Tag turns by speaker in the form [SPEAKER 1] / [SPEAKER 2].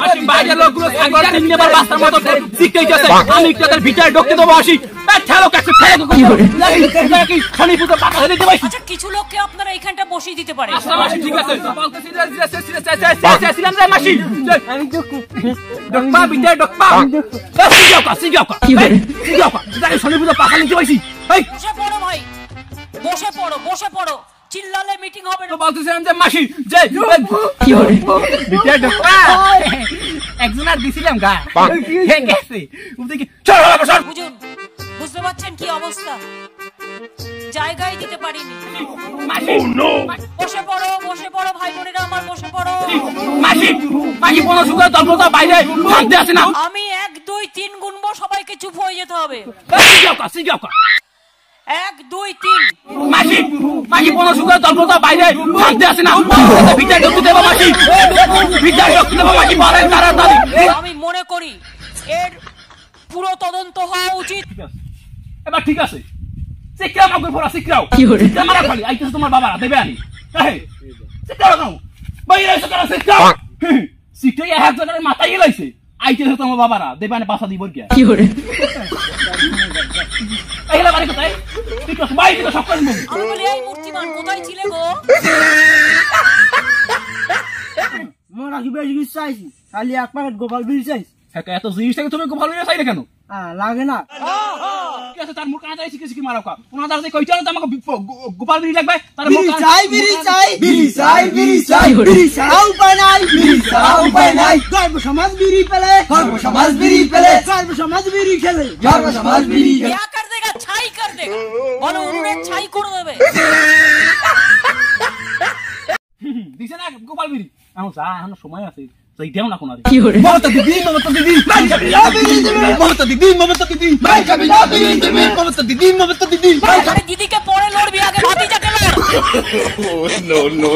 [SPEAKER 1] মাসি বাইরের লোকগুলো সাগর তিন নেবার বাস্তার মতো শিখতেইতেছে আমি তাদের ভিতরে ঢুকতে দেবো আসি ঠেলো কাছে ঠেলো কি খালি পুরো পাকা হয়ে দিতে ভাই
[SPEAKER 2] আচ্ছা কিছু লোককে আপনারা এইখানটা বসিয়ে দিতে পারে
[SPEAKER 1] আচ্ছা মাসি ঠিক আছে বলতেছি ছিলাম রে মাসি আমি ডকপা ভিতরে ডকপা সিগাও জানি খালি পুরো পাকা নিতে ভাইছি এই
[SPEAKER 2] বসে পড়ো ভাই বসে পড়ো চিল্লালে মিটিং হবে না
[SPEAKER 1] বলতেছিলাম যে মাসি যে কি হরে ভিতরে ডকপা একজন আর দিছিলাম গা হে গেছে ওদিকে চল বসো
[SPEAKER 2] বুঝতে পারছেন কি অবস্থা জায়গায় দিতে পারিনি বসে পড়ো ভাই বোনেরা আমার বসে পড়ো
[SPEAKER 1] মাসি কোন সুগার তল্পতা বাইরে শান্তি আছে না
[SPEAKER 2] আমি 1 2 3 গুনবো সবাইকে চুপ হয়ে যেতে হবে
[SPEAKER 1] সিগাও
[SPEAKER 2] 1 2 3
[SPEAKER 1] মাসি কোন সুগার তল্পতা বাইরে শান্তি আছে না ভিতরে ঢুকতে দেবো মাসি ভিতরে ঢুকতে দেবো মাসি বলেন তাড়াতাড়ি
[SPEAKER 2] আমি মনে করি এর পুরো তদন্ত হওয়া উচিত
[SPEAKER 1] এবার ঠিক আছে সিকরাও আমাকে ফোরা সিকরাও ক্যামেরা খালি আইতেছে তোমার বাবা দেবে আনি সিকরাও নাও বাইরে এসে তারা সিকরাও সিকরাই এক জনের মাথায় গেলাইছে আইতেছে তোমার বাবারা দেবে আনি বাসা দিব কি করে এইলা বাড়ি কোথায় ঠিক আছে বাইরে থেকে সব করব
[SPEAKER 2] আমি বলি এই মূর্তিমান কোথায় ছিলে গো
[SPEAKER 3] মোরা কি বেশি কিছু চাইছি খালি এক প্যাকেট গোপাল বিড়ি চাইছি
[SPEAKER 1] এত জিনিসটাকে তুমি গোপাল বিড়ি চাইলে কেন
[SPEAKER 3] লাগে না
[SPEAKER 1] ঠিক আছে তার মুখ কানা যাই শিখে মারাও কা ওনা দাঁড়াতে কইছো না আমাকে গোপাল বিড়ি লাগবে তার মুখ
[SPEAKER 3] বিড়ি চাই উপায় নাই গর্ব সমাজ বিড়ি পেলে
[SPEAKER 2] क्या कर देगा छाई कर देगा बोलो उन्होंने छाई कर देবে
[SPEAKER 1] দিছে না গোপাল বিড়ি আমি যা এখন সময় আছে তাই দেও না কোনারে
[SPEAKER 3] মমতা দিদি ভাই যাবি না মমতা দিদি
[SPEAKER 2] আরে दीदी के পরে লড়বি আগে ভাতিজাকে লড়
[SPEAKER 4] no